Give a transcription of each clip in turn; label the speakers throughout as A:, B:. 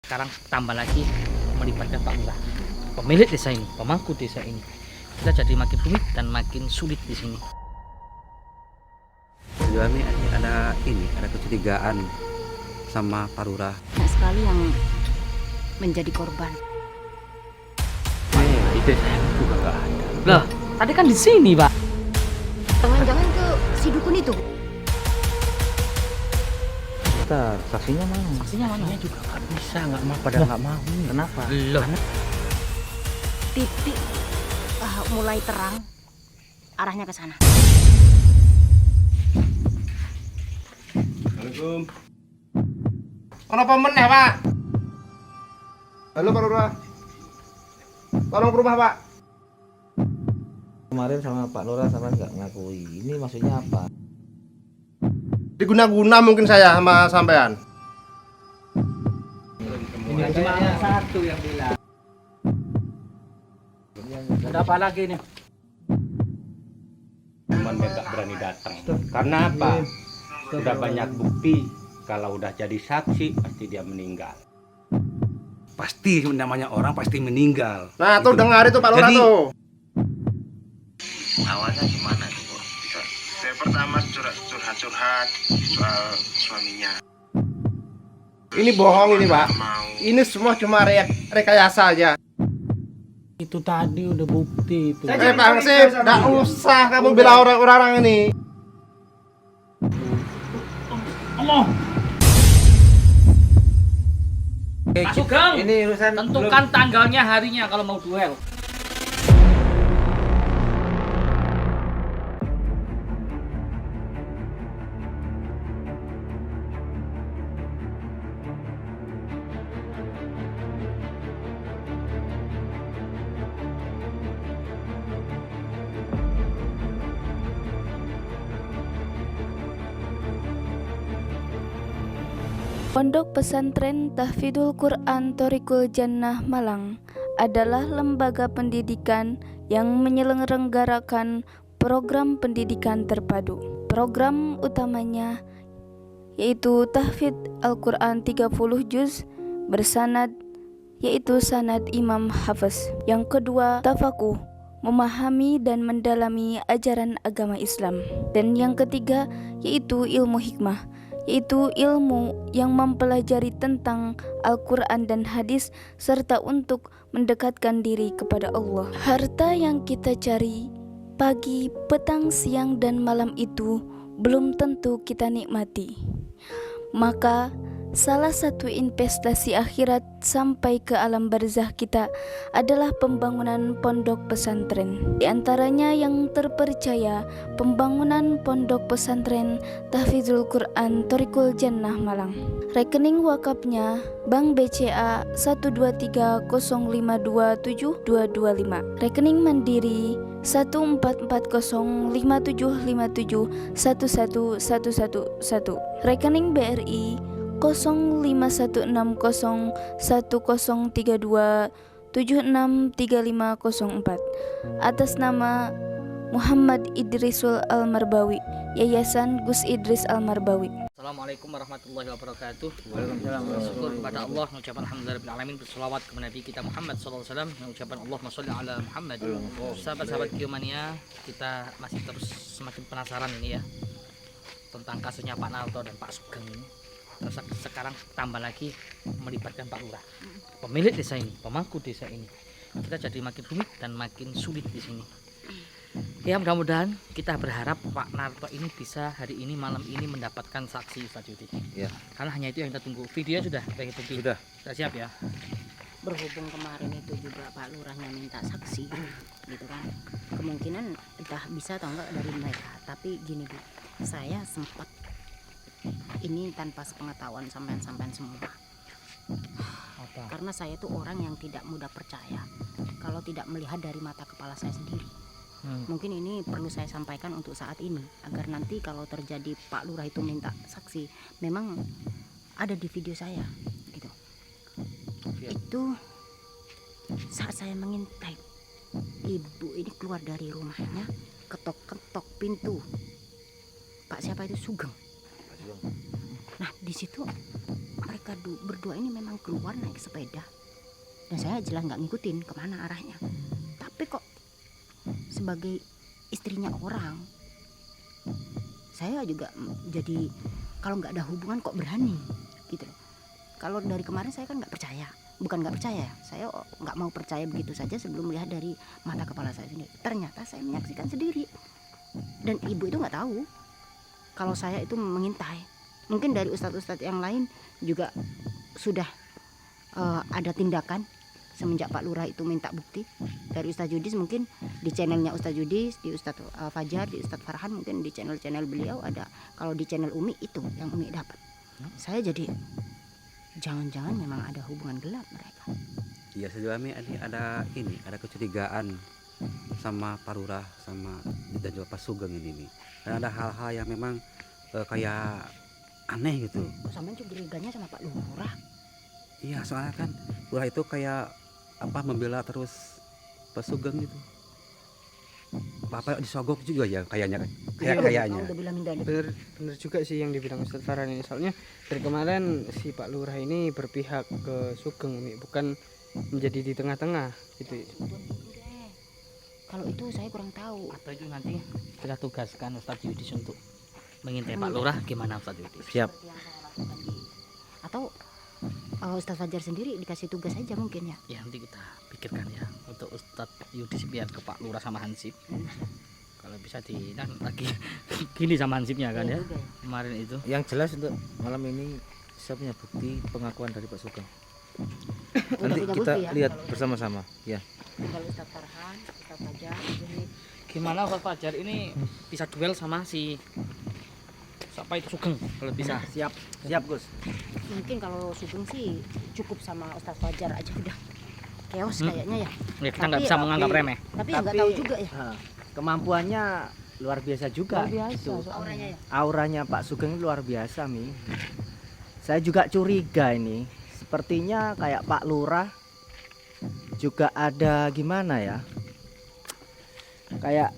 A: sekarang tambah lagi melibatkan Pak Lurah, pemilik desa ini, pemangku desa ini. Kita jadi makin rumit dan makin sulit di sini.
B: Kami ada kecurigaan sama Pak Lurah.
C: Banyak sekali yang menjadi korban.
B: Itu saya juga nggak ada.
A: Loh, tadi kan di sini, Pak.
C: Jangan-jangan ke si dukun itu.
B: Bentar, saksinya mana?
A: Saksinya mana?
B: Juga nggak bisa, pada nggak mau.
A: Kenapa? Loh,
C: Titik mulai terang, arahnya ke sana.
D: Assalamualaikum. Ono apa meneh, Pak? Halo Pak Lurah. Tolong ke rumah, Pak.
E: Kemarin sama Pak Lurah sama nggak ngakui. Ini maksudnya apa?
D: Diguna-guna mungkin saya sama sampean.
A: ini cuma satu yang bilang. Ada apa lagi nih?
F: Cuman mereka berani datang. Karena apa? Sudah banyak bukti. Kalau udah jadi saksi pasti dia meninggal.
B: Pasti namanya orang pasti meninggal.
D: Nah, tuh dengar itu Pak Lurah
B: Jadi-
D: tuh.
G: Awalnya gimana tuh kok? Saya pertama curhat soal suaminya.
D: Ini bohong ini, Pak.
G: Mau
D: Ini semua cuma rekayasa aja.
E: Itu tadi udah bukti itu.
D: Bang Sip, nggak usah kamu bela orang-orang ini.
A: Pak Sugeng,
E: Ini urusan
A: tentukan tanggalnya, harinya kalau mau duel.
H: Pondok Pesantren Tahfidzul Quran Thoriqul Jannah Malang adalah lembaga pendidikan yang menyelenggarakan program pendidikan terpadu. Program utamanya yaitu tahfidz Al-Quran 30 juz bersanad, yaitu sanad Imam Hafiz. Yang kedua, tafakuh, memahami dan mendalami ajaran agama Islam. Dan yang ketiga yaitu ilmu hikmah, yaitu ilmu yang mempelajari tentang Al-Quran dan hadis serta untuk mendekatkan diri kepada Allah. Harta yang kita cari pagi, petang, siang, dan malam itu belum tentu kita nikmati. Maka salah satu investasi akhirat sampai ke alam barzah kita adalah pembangunan pondok pesantren. Di antaranya yang terpercaya pembangunan pondok pesantren Tahfidzul Quran Thoriqul Jannah Malang. Rekening wakafnya Bank BCA 12305272225. Rekening Mandiri 1415057571111. Rekening BRI 05161032763504 atas nama Muhammad Idrisul Al-Marbawi, Yayasan Gus Idris Al-Marbawi.
A: Assalamualaikum warahmatullahi wabarakatuh. Waalaikumsalam. Bersyukur kepada Allah, mengucapkan alhamdulillah alamin, berselawat kepada Nabi kita Muhammad sallallahu alaihi wasallam, mengucapkan Allahumma sholli ala Muhammad. Sahabat-sahabat Qiyomania, kita masih terus semakin penasaran ini ya tentang kasusnya Pak Narto dan Pak Sugeng ini. Terus sekarang tambah lagi melibatkan Pak Lurah, pemilik desa ini, pemangku desa ini. Kita jadi makin rumit dan makin sulit di sini. Ya, mudah-mudahan kita berharap Pak Narto ini bisa hari ini malam ini mendapatkan saksi, Ustaz Yudi.
E: Ya.
A: Karena hanya itu yang kita tunggu. Videonya sudah baik itu.
E: Sudah.
A: Sudah siap ya.
C: Berhubung kemarin itu juga Pak Lurahnya minta saksi, gitu kan. Kemungkinan entah bisa atau enggak dari mereka. Tapi gini Bu, saya sempat ini tanpa sepengetahuan sampean-sampean semua.
A: Apa?
C: Karena saya tuh orang yang tidak mudah percaya kalau tidak melihat dari mata kepala saya sendiri. Mungkin ini perlu saya sampaikan untuk saat ini agar nanti kalau terjadi Pak Lurah itu minta saksi, memang ada di video saya gitu. Itu saat saya mengintai ibu ini keluar dari rumahnya, ketok-ketok pintu. Pak siapa itu? Sugeng. Nah di situ mereka mereka berdua ini memang keluar naik sepeda dan saya jelas nggak ngikutin kemana arahnya, tapi kok sebagai istrinya orang saya juga jadi kalau nggak ada hubungan kok berani gitu loh. Kalau dari kemarin saya kan nggak percaya, bukan nggak percaya, saya nggak mau percaya begitu saja sebelum melihat dari mata kepala saya sendiri. Ternyata saya menyaksikan sendiri dan ibu itu nggak tahu kalau saya itu mengintai. Mungkin dari ustadz-ustadz yang lain juga sudah ada tindakan semenjak Pak Lurah itu minta bukti. Dari Ustadz Judis mungkin di channelnya Ustadz Judis, di Ustadz Fajar, di Ustadz Farhan, mungkin di channel-channel beliau ada. Kalau di channel Umi itu yang Umi dapat. Saya jadi jangan-jangan memang ada hubungan gelap mereka.
B: Iya, sejauh ini ada kecurigaan sama Pak Lurah sama dan juga Pak Sugeng ini nih. Dan ada hal-hal yang memang kayak aneh gitu.
C: Sampai curiganya sama Pak Lurah.
B: Iya, soalnya kan Lurah itu kayak membela terus Pak Sugeng gitu. Bapak disogok juga ya kayaknya. Kayaknya.
C: Udah bilangin dari.
I: Bener juga sih yang dibilang Ustadz Farhan ini. Soalnya dari kemarin si Pak Lurah ini berpihak ke Sugeng, bukan menjadi di tengah-tengah gitu.
C: Kalau itu saya kurang tahu.
A: Atau itu nanti kita tugaskan Ustadz Yudis untuk mengintai Pak Lurah, gimana Ustadz Yudis?
B: Siap.
C: Atau Ustadz Fajar sendiri dikasih tugas aja mungkin ya.
A: Ya nanti kita pikirkan ya untuk Ustadz Yudis biar ke Pak Lurah sama Hansip. Kalau bisa lagi gini sama Hansipnya kan ya. Kemarin itu.
J: Yang jelas untuk malam ini saya punya bukti pengakuan dari Pak Sugeng. Nanti kita lihat bersama-sama ya.
C: Tinggal Ustadz Farhan, Ustadz Fajar.
A: Gimana Ustadz Fajar ini bisa duel sama si siapa itu Sugeng kalau bisa?
J: Siap Gus.
C: Mungkin kalau Sugeng sih cukup sama Ustadz Fajar aja udah chaos kayaknya ya.
A: Ya kita nggak bisa menganggap remeh.
C: Tapi nggak tahu juga ya.
J: Kemampuannya luar biasa juga.
C: Luar biasa
J: Itu.
C: auranya ya.
J: Auranya Pak Sugeng luar biasa Mi. Saya juga curiga ini. Sepertinya kayak Pak Lurah juga ada gimana ya? Kayak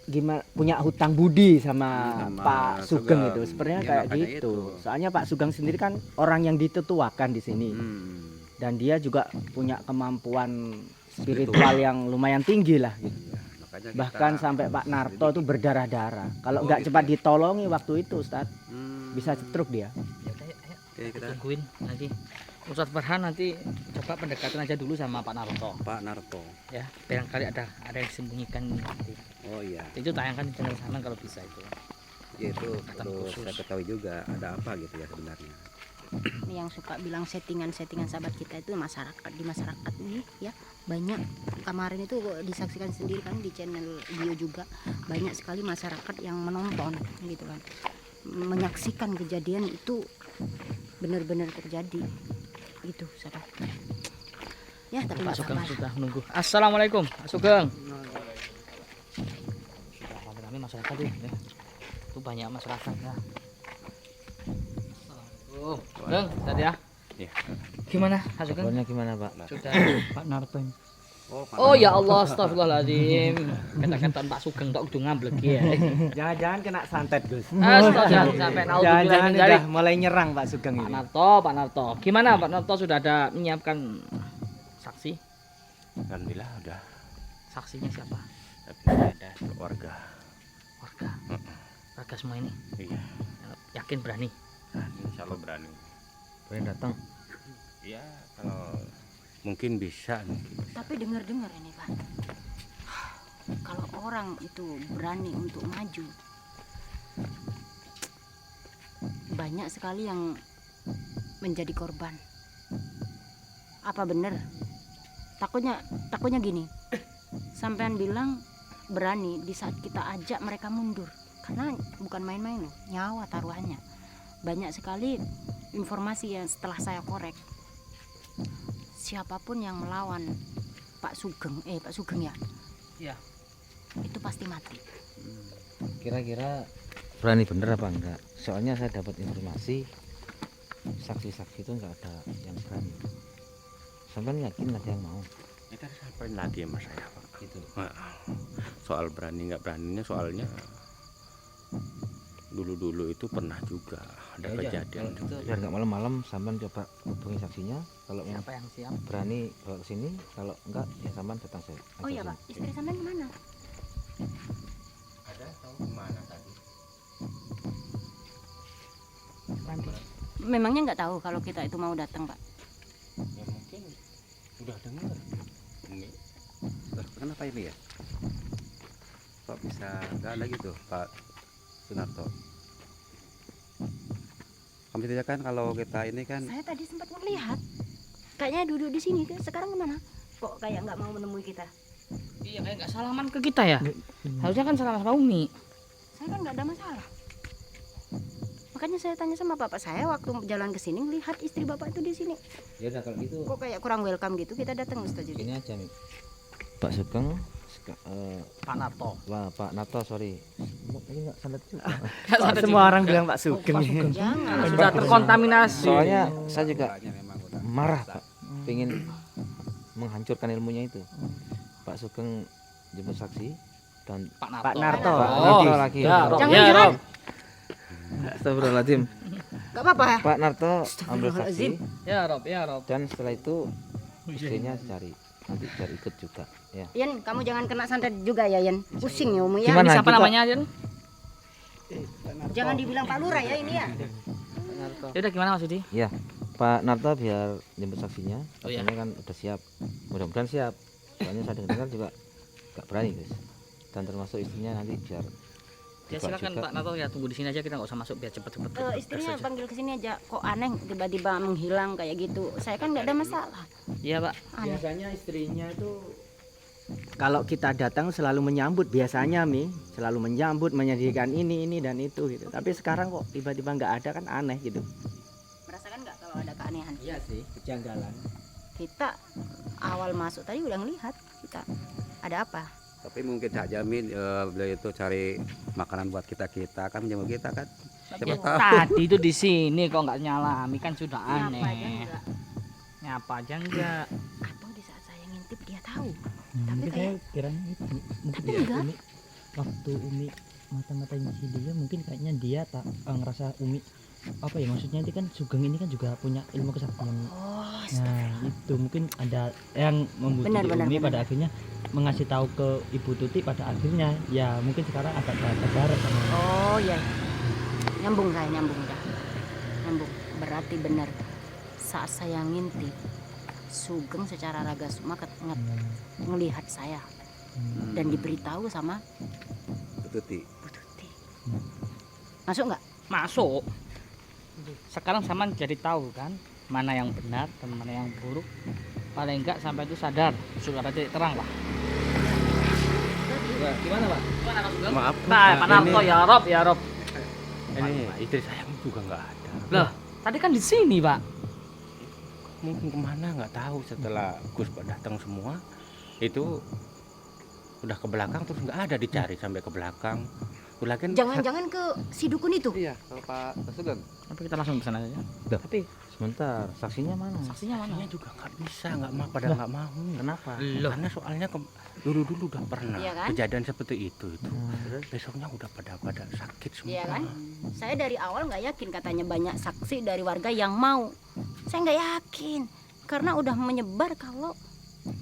J: gimana punya hutang budi sama Pak Sugeng itu. Sepertinya kayak gitu. Soalnya Pak Sugeng sendiri kan orang yang ditetuakan di sini. Dan dia juga punya kemampuan spiritual yang lumayan tinggi lah gitu. Bahkan sampai Pak Narto itu berdarah-darah. Kalau nggak cepat ditolongi waktu itu Ustadz, bisa cetruk dia.
A: Ya, kita tungguin nanti. Ustadz Farhan nanti coba pendekatan aja dulu sama Pak Narto. Ya, barangkali ada yang disembunyikan nanti.
B: Oh iya.
A: Itu tayangkan di channel sana kalau bisa itu.
B: Ya itu perlu saya ketahui juga ada apa gitu ya sebenarnya.
C: Ini yang suka bilang settingan sahabat kita itu di masyarakat ini ya banyak. Kemarin itu disaksikan sendiri kan di channel Bio juga banyak sekali masyarakat yang menonton gitu kan, menyaksikan kejadian itu benar-benar terjadi gitu sahabat. Ya tapi
A: Pak Sugeng sudah menunggu. Assalamualaikum Pak Sugeng. Sudah kami masyarakat tuh ya. Itu banyak masyarakat ya. Bang, tadi ya.
B: Iya.
A: Gimana Pak Sugeng?
J: Kabarnya gimana Pak?
A: Sudah
E: Pak Narto.
A: Oh ya Allah, astagfirullahaladzim. Kata-kata Pak Sugeng tok kudu ngamblek ya.
J: Jangan-jangan kena santet Gus.
A: Astagfirullah sampai
J: Jangan-jangan
A: naudzubillah
J: udah mulai nyerang Pak Sugeng ini.
A: Pak Narto. Gimana Pak Narto sudah ada menyiapkan saksi?
F: Alhamdulillah udah.
A: Saksinya siapa?
F: Tapi ada keluarga.
A: Warga semua ini.
F: Iya.
A: Yakin berani?
F: Insya Allah berani.
J: Boleh datang.
F: Iya, kalau mungkin bisa.
C: Tapi dengar-dengar ini Pak, kalau orang itu berani untuk maju, banyak sekali yang menjadi korban. Apa benar? Takutnya gini, sampean bilang berani di saat kita ajak mereka mundur, karena bukan main-main loh, nyawa taruhannya. Banyak sekali informasi yang setelah saya korek, siapapun yang melawan Pak Sugeng ya,
A: Iya.
C: itu pasti mati.
J: Kira-kira berani bener apa enggak? Soalnya saya dapat informasi saksi-saksi itu enggak ada yang berani. Sampai yakin ada yang mau?
F: Kita sampaikan lagi sama saya Pak.
J: Gitu.
F: Nah, soal berani nggak beraninya soalnya dulu-dulu itu pernah juga ada kejadian.
K: Biar nggak malam-malam, sampean coba hubungi saksinya. Kalau
A: Siapa yang siap?
K: berani bawa ke sini, kalau enggak ya sampean datang saya.
C: Oh iya Pak, istri sampean kemana?
F: Ada tahu kemana tadi?
C: Memangnya nggak tahu kalau kita itu mau datang Pak?
F: Ya mungkin udah dengar. Umi.
B: Kenapa ini ya? Kok bisa nggak ada gitu Pak Sunarto? Kamu tidak kan kalau kita ini kan
C: Saya tadi sempat melihat, kayaknya duduk di sini. Sekarang kemana? Kok kayak nggak mau menemui kita?
A: Iya, kayak nggak salaman ke kita ya. Harusnya kan salaman sama Umi.
C: Saya kan nggak ada masalah. Makanya saya tanya sama bapak saya waktu jalan ke sini lihat istri bapak itu di sini.
K: Ya udah kalau gitu.
C: Kok kayak kurang welcome gitu kita datang Ustaz.
K: Ini aja nih. Pak Sugeng,
A: Pak Narto.
K: wah Pak Narto sorry. Ini nggak sandat juga.
J: Semua orang bilang Pak Sugeng.
C: Jangan.
A: Sudah terkontaminasi.
K: Soalnya saya juga marah Pak, pengen menghancurkan ilmunya itu. Pak Sugeng jemput saksi dan
A: Pak
J: Narto.
A: Oh,
K: lagi.
A: ya, Rob.
C: Jangan,
A: Ya,
C: jangan.
A: Rob.
K: Astagfirullahaladzim.
C: Gak apa-apa.
K: Pak Narto ambil saksi
A: Ya, Rob, ya, Rob.
K: dan setelah itu istrinya cari, nanti biar ikut juga ya.
C: Yan, kamu jangan kena santet juga ya Yan. Pusing ya Umi ya.
K: Gimana?
A: Siapa
K: kita-
A: namanya, Jen?
C: Jangan dibilang Pak Lurah ya ini ya.
A: Ya udah gimana Mas Yudi?
K: Ya, Pak Narto biar jemput saksinya.
A: Oh, iya.
K: Saksinya kan udah siap. Mudah-mudahan siap. Soalnya saya dengar juga gak berani guys. Dan termasuk istrinya nanti biar
A: Ya
K: dibawa
A: silakan
K: juga.
A: Pak Narto ya, tunggu di sini aja, kita nggak usah masuk biar cepet-cepet.
C: Istrinya panggil ke sini aja. Kok aneh tiba-tiba menghilang kayak gitu. Saya kan nggak ada masalah.
A: Iya, Pak.
C: Aneh.
J: Biasanya istrinya itu kalau kita datang selalu menyambut, biasanya selalu menyambut, menyediakan ini dan itu gitu. Tapi sekarang kok tiba-tiba nggak ada, kan aneh gitu.
C: Merasakan nggak kalau ada keanehan?
J: Iya sih, kejanggalan.
C: Kita awal masuk tadi udah ngelihat kita ada apa.
B: tapi mungkin Cak Jamin beliau itu cari makanan buat kita kan menjamu kita kan. Siapa
A: Ya,
B: tahu.
A: tadi itu di sini kok nggak nyala, Ami kan sudah
C: Nyapa aja
A: aneh.
C: enggak.
A: Nyapa aja enggak.
C: Atau di saat saya ngintip dia tahu. Tapi
E: Mungkin saya
C: kayak
E: kiranya itu mungkin
C: Tapi
E: ya,
C: enggak.
E: Umi waktu Umi mata-matain si dia mungkin kayaknya dia tak ngerasa Umi apa ya, maksudnya itu kan Sugeng ini kan juga punya ilmu kesaktian.
C: oh,
E: Nah itu mungkin ada yang membutuhkan
C: Benar,
E: Umi
C: benar.
E: pada akhirnya mengasih tahu ke Ibu Tuti pada akhirnya ya mungkin sekarang agak sadar sama
C: oh ya. Nyambung saya nyambung dah. Nyambung. Berarti benar. Saat saya ngintip Sugeng secara raga sukma ngelihat saya dan diberitahu sama
B: Tuti.
C: Bu Tuti. Masuk nggak?
A: Masuk. Sekarang sama jadi tahu kan mana yang benar dan mana yang buruk. Paling enggak sampai itu sadar, sudah ada titik terang lah.
K: Ya, gimana Pak?
A: Gimana Mas Sugeng?
F: Maaf,
A: Nah, Pak Narto ya Rob, ya Rob.
F: Ini istri saya juga nggak ada.
A: Loh, tadi kan di sini, Pak.
F: Mungkin kemana nggak tahu, setelah Gus datang semua itu udah ke belakang terus nggak ada, dicari sampai ke belakang. Ulakan
C: Jangan-jangan ke si dukun itu.
B: Iya, kalau Pak Sugeng.
A: Tapi kita langsung ke sana aja.
K: Tapi sebentar, saksinya mana?
A: Saksinya mana?
F: Saksinya juga nggak bisa, nggak mau, pada nggak mau.
K: Kenapa?
A: Loh,
F: Karena soalnya dulu udah pernah
C: Iya kan?
F: kejadian seperti itu. Besoknya udah pada sakit semua.
C: Iya kan? Saya dari awal nggak yakin, katanya banyak saksi dari warga yang mau. Saya nggak yakin karena udah menyebar kalau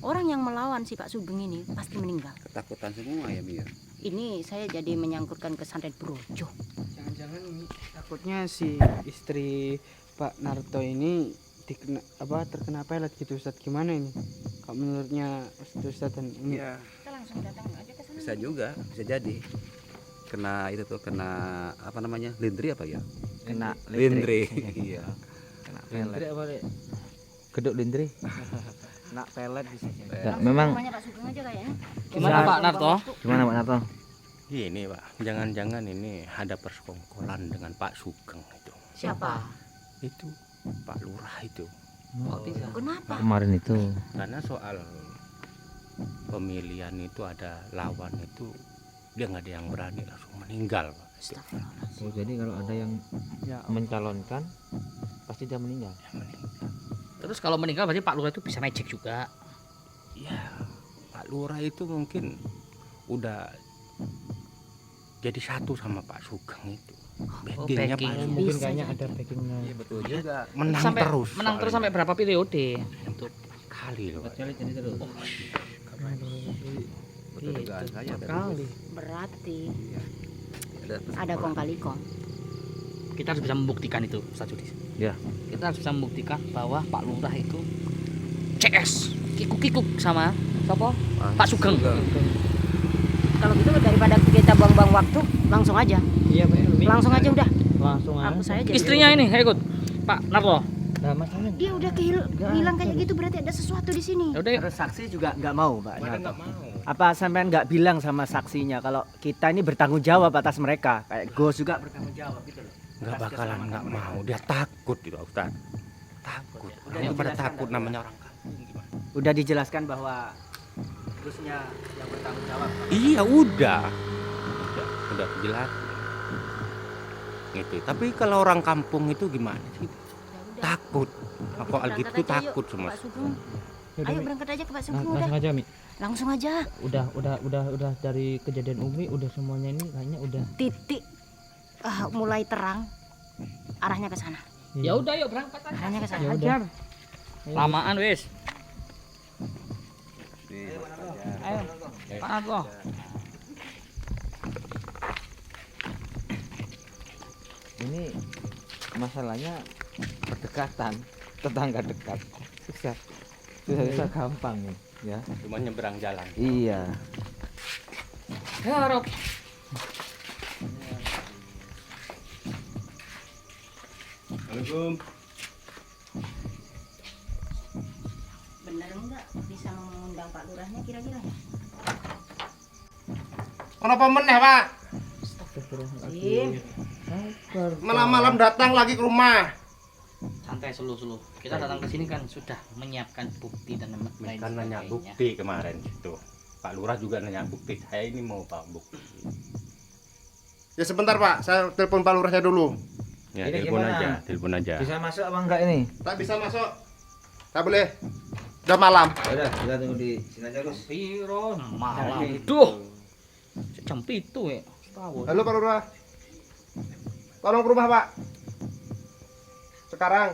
C: orang yang melawan si Pak Sugeng ini pasti meninggal.
B: Ketakutan semua ya Mia.
C: Ini saya jadi menyangkutkan ke santet Brojo.
I: Jangan-jangan ini takutnya si istri Pak Narto ini terkena pelet gitu Ustadz. Gimana ini? Kalau menurutnya Ustadz dan ini.
B: Iya,
C: Kita langsung datang aja ke sana.
B: bisa juga, bisa jadi. Kena itu tuh, kena apa namanya? Lindri apa ya?
J: Kena
B: Lindri. Iya.
J: Kena
K: Lindri
J: pelet.
K: apa Dek? Geduk lindri.
J: Kena pelet bisa jadi.
K: Ya, memang
C: Rumahnya Pak Sugeng aja kayaknya.
A: gimana Pak Narto?
K: gimana Pak Narto?
F: Ini Pak, jangan-jangan ini ada persekongkolan dengan Pak Sugeng itu.
C: Siapa?
F: Itu Pak Lurah itu.
A: Kok bisa?
C: Kenapa?
K: Kemarin itu.
F: Karena soal pemilihan itu ada lawan itu, dia nggak ada yang berani, langsung meninggal Pak. Itu.
C: Astagfirullahaladzim.
K: Oh, jadi kalau ada yang
I: Ya,
K: mencalonkan pasti dia meninggal.
F: Dia meninggal.
A: Terus kalau meninggal berarti Pak Lurah itu bisa magic juga.
F: Ya, Pak Lurah itu mungkin udah jadi satu sama Pak Sugeng itu. backingnya
A: backing.
F: paling
E: Mungkin
C: Bisa
E: kayaknya
C: jadi.
E: ada backingnya.
B: Iya betul juga.
F: menang
A: sampai
F: terus.
A: menang terus sampai berapa periode untuk
F: kali loh. Pak.
B: Betul dugaan saya tadi.
A: kali.
C: Berarti
B: Ada
C: ada kong kali kong.
A: Kita harus bisa membuktikan itu, Ustaz Judis.
K: Ya.
A: Kita harus bisa membuktikan bahwa Pak Lurah itu CS, kikuk-kikuk sama siapa? Pak Sugeng.
C: Kalau gitu daripada kita buang-buang waktu, langsung aja.
E: Iya betul. Mi.
C: Langsung aja udah.
E: Langsung
C: Aku
E: aja.
C: saya jadi.
A: Istrinya ini, ayo ikut. Pak Narto.
E: Nah, masalahnya
C: Dia udah hilang kayak gitu, berarti ada sesuatu di sini.
A: Ya udah yuk.
J: Terus saksi juga nggak mau, Pak.
F: Mereka
J: Narto.
F: nggak mau.
J: Apa sampean nggak bilang sama saksinya kalau kita ini bertanggung jawab atas mereka? Kayak Gos juga bertanggung jawab gitu loh.
F: Nggak bakalan nggak mau. Dia takut itu Ustaz. Takut. Orang pada takut namanya orang kampung gimana?
J: Udah dijelaskan bahwa Gusnya yang bertanggung jawab.
F: Iya udah jelas. Gitu. Tapi kalau orang kampung itu gimana sih? Takut. Aku Algit itu takut semua.
C: Pak Sugeng.
E: Yaudah,
C: Ayo
E: Mi.
C: berangkat aja ke Pak
E: Nah,
C: Sugeng udah.
E: langsung aja Mi.
C: Langsung aja.
E: Udah dari kejadian Umi udah semuanya ini kayaknya udah.
C: Titik mulai terang. Arahnya ke sana.
A: Ya udah yuk berangkat aja.
C: Arahnya ke sana.
E: Ya udah.
A: Lamaan wis.
B: Nih,
A: Ayo. Pak Narto.
K: Ini masalahnya berdekatan, tetangga dekat. Susah gampang nih, ya.
F: Cuma nyebrang jalan.
K: Iya.
A: Ya Rob.
G: Assalamualaikum.
C: Benar enggak bisa mengundang Pak Lurahnya kira-kira?
D: Kenapa meneh, Pak?
C: Astagfirullahaladzim.
D: Malam-malam datang lagi ke rumah.
A: Santai selu-selu. Kita datang ke sini kan sudah menyiapkan bukti dan lain
F: Kan nanya
A: sebagainya.
F: bukti kemarin itu. Pak Lurah juga nanya bukti. Saya ini mau Pak bukti.
D: Ya sebentar, Pak. Saya telepon Pak Lurahnya dulu.
F: Ya
K: Ini
F: telepon
K: gimana?
F: aja, telepon aja.
K: Bisa masuk apa enggak ini?
D: Tak bisa masuk. Tak boleh. Udah malam.
K: Udah, kita tunggu di sini aja, Gus.
A: Piro malam. Duh. Jam 7 ya. Tahu.
D: Halo Pak Lurah. Tolong ke rumah, Pak. Sekarang.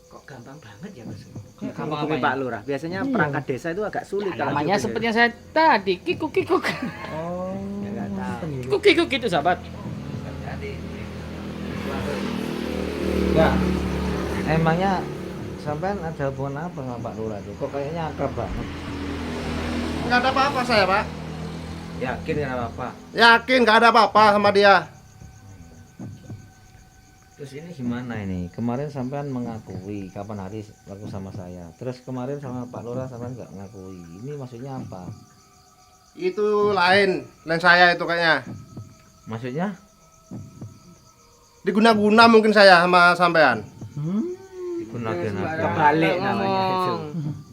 J: Kok gampang banget ya, Mas?
A: Gampang
J: Hubungi
A: apanya?
J: Pak Lurah. Biasanya perangkat desa itu agak sulit. kalau
A: Namanya
J: dihubungi.
A: seperti yang saya tadi, kikuk-kikuk.
E: Oh.
J: Ya, nggak tahu.
A: Kikuk-kikuk gitu, sahabat.
K: Enggak. Emangnya sampean ada hubungan apa sama Pak Lurah itu? Kok kayaknya akrab banget?
D: Nggak ada apa-apa saya, Pak.
K: Yakin kan apa-apa?
D: Yakin nggak ada apa-apa sama dia.
K: Terus ini gimana ini? Kemarin sampean mengakui kapan hari waktu sama saya. Terus kemarin sama Pak Lurah sampean nggak mengakui. Ini maksudnya apa?
D: Itu lain saya itu kayaknya.
K: Maksudnya?
D: Diguna-guna mungkin saya sama sampean.
K: Digunakan apa?
J: Kebalik namanya itu.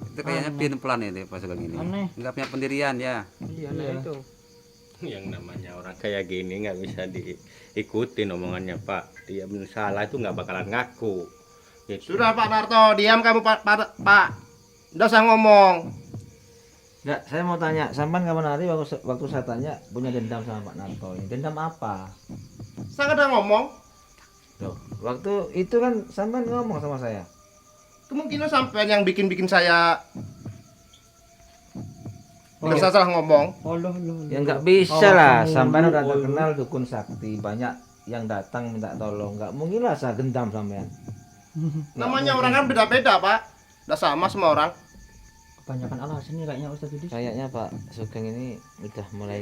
B: Itu kayaknya plan ini Pak Sugeng ini.
E: Aneh.
B: Nggak punya pendirian ya.
J: Iya, nah itu.
F: Yang namanya orang kayak gini nggak bisa diikutin omongannya Pak. Dia bener salah itu nggak bakalan ngaku. Gitu.
D: Sudah Pak Narto, diam kamu Pak. Udah saya ngomong.
K: Enggak, saya mau tanya, sampean kapan hari waktu saya tanya punya dendam sama Pak Narto ini. Dendam apa?
D: Saya udah ngomong.
K: Loh, waktu itu kan sampean ngomong sama saya.
D: Kemungkinan sampean yang bikin saya udah saya salah ngomong.
K: Ya nggak bisa lah, sampean udah terkenal dukun sakti, banyak yang datang minta tolong. Nggak mungkin lah saya dendam sampean.
D: Namanya orang kan beda-beda, Pak. Udah sama semua orang.
E: Kebanyakan alasan nih kayaknya Ustaz Yudi.
K: Kayaknya Pak Sugeng ini udah mulai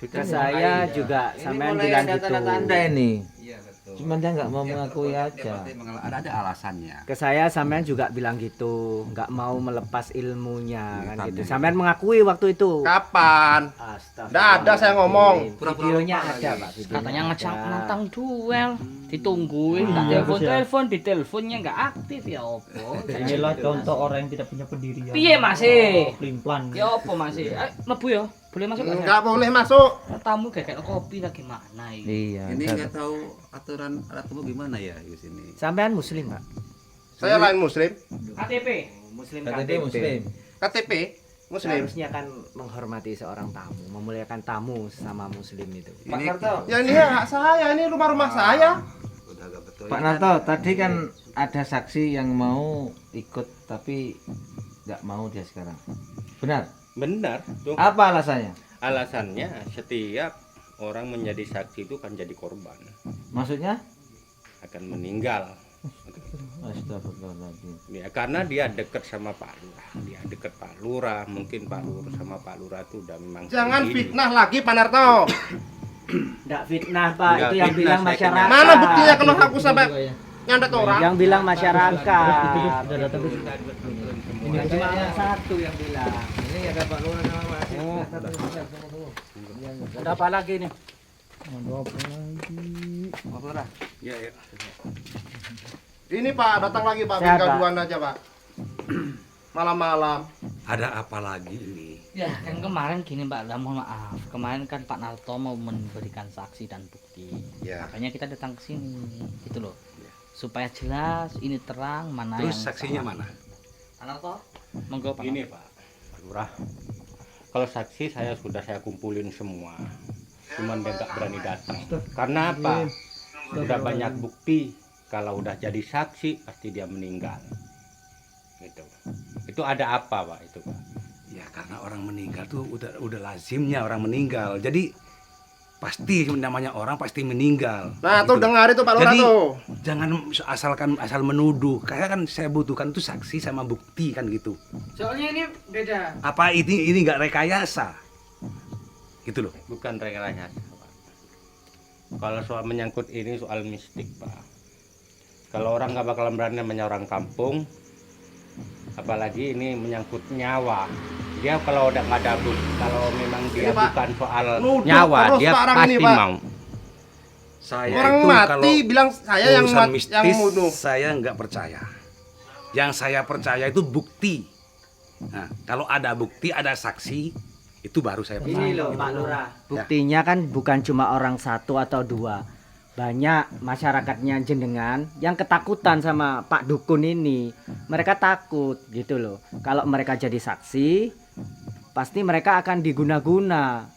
J: Ke saya juga sampean bilang gitu.
K: tanda-tanda ini.
B: Iya betul.
K: Cuma dia nggak mau mengakui
B: Dia
K: aja.
B: berarti ada alasannya.
J: Ke saya sampean juga bilang gitu, nggak mau melepas ilmunya kan
B: Tandanya.
J: gitu. Sampean mengakui waktu itu.
D: Kapan?
J: Astagfirullah.
D: Nggak ada saya ngomong.
J: Videonya
B: Pura-pura
J: ada,
B: lupa
J: Pak. videonya
A: Katanya
J: ada.
A: nantang duel, ditungguin, nggak
E: Iya,
A: telepon, di teleponnya nggak aktif ya opo.
E: Inilah contoh orang yang tidak punya pendirian.
A: Piye masih?
E: Pelin-pelan.
A: Ya opo masih? Mlebu ya? Boleh masuk nggak?
D: Nggak boleh masuk.
A: Tamu kayak kopi lagi mana ini?
K: Iya.
B: Ini
K: saya-
B: nggak tahu aturan adat tubuh gimana ya di sini.
J: Sampean muslim, Pak?
D: Saya lain muslim.
A: KTP.
J: Muslim
K: KTP Muslim.
D: KTP. Muslim.
J: Harusnya kan menghormati seorang tamu, memuliakan tamu sama muslim itu.
K: Pak Narto.
D: Ya ini hak saya, ini rumah-rumah saya.
K: Pak Narto, tadi kan ada saksi yang mau ikut tapi nggak mau dia sekarang. Benar?
F: Benar tuh.
K: Apa alasannya?
F: Alasannya setiap orang menjadi saksi itu kan jadi korban,
K: Maksudnya?
F: akan meninggal.
K: Astagfirullahaladzim.
F: Ya, karena dia dekat sama Pak Lurah, dia dekat Pak Lurah, mungkin Pak Lurah sama Pak Lurah itu udah memang.
D: Jangan
F: ini.
D: fitnah lagi Pak Narto.
J: Enggak fitnah Pak,
F: Nggak
J: itu yang
F: fitnah,
J: bilang
F: saya
J: masyarakat.
D: Mana buktinya kalau aku sampai nyandet orang?
J: Yang bilang masyarakat.
K: Ini
J: Cuma orang satu yang bilang.
K: Ini ada Pak Lurah sama Pak Asif.
B: Ada apa lagi nih?
K: Pak Lurah.
F: Ya, ya.
D: Ini Pak, datang lagi Pak,
J: Siapa?
D: gaduhan aja Pak. Malam-malam.
B: Ada apa lagi ini?
A: Ya kan kemarin gini Mbak, mohon maaf. Kemarin kan Pak Narto mau memberikan saksi dan bukti.
B: Ya.
A: Makanya kita datang ke sini, gitu loh. Supaya jelas, ini terang mana
B: Terus
A: yang
B: saksinya
A: salah.
B: mana?
A: Pak Narto, monggo Pak.
F: Ini Pak Lurah, kalau saksi saya sudah saya kumpulin semua, cuman dia nggak berani datang. Karena apa? Sudah banyak bukti. Kalau udah jadi saksi pasti dia meninggal. Gitu. Itu ada apa Pak itu Pak?
B: Ya karena orang meninggal tuh udah lazimnya orang meninggal. Jadi pasti namanya orang pasti meninggal.
D: Nah, tuh
B: Gitu.
D: dengar itu Pak Lurah
B: Jadi
D: tuh.
B: jangan asal menuduh. Kayak kan saya butuhkan tuh saksi sama bukti kan gitu.
I: Soalnya ini beda.
B: Apa ini nggak rekayasa? Gitu loh.
F: Bukan rekayasa Pak. Kalau soal menyangkut ini soal mistik Pak. Kalau orang nggak bakalan berani namanya orang kampung, apalagi ini menyangkut nyawa. Dia kalau udah nggak ada bukti, kalau memang dia
D: Ini, Pak,
F: bukan soal
D: nuduh
F: nyawa,
D: terus
F: dia
D: Pak orang
F: pasti
D: ini, Pak.
F: mau.
B: Saya
D: Orang
B: itu
D: mati
B: kalau
D: bilang saya yang
B: urusan
D: yang
B: mistis
D: munuh.
B: saya nggak percaya. Yang saya percaya itu bukti. Nah, kalau ada bukti, ada saksi, itu baru saya percaya.
J: Ini loh Pak Lurah, buktinya kan bukan cuma orang satu atau dua. Banyak masyarakatnya jenengan yang ketakutan sama Pak Dukun ini. Mereka takut gitu loh. Kalau mereka jadi saksi, pasti mereka akan diguna-guna.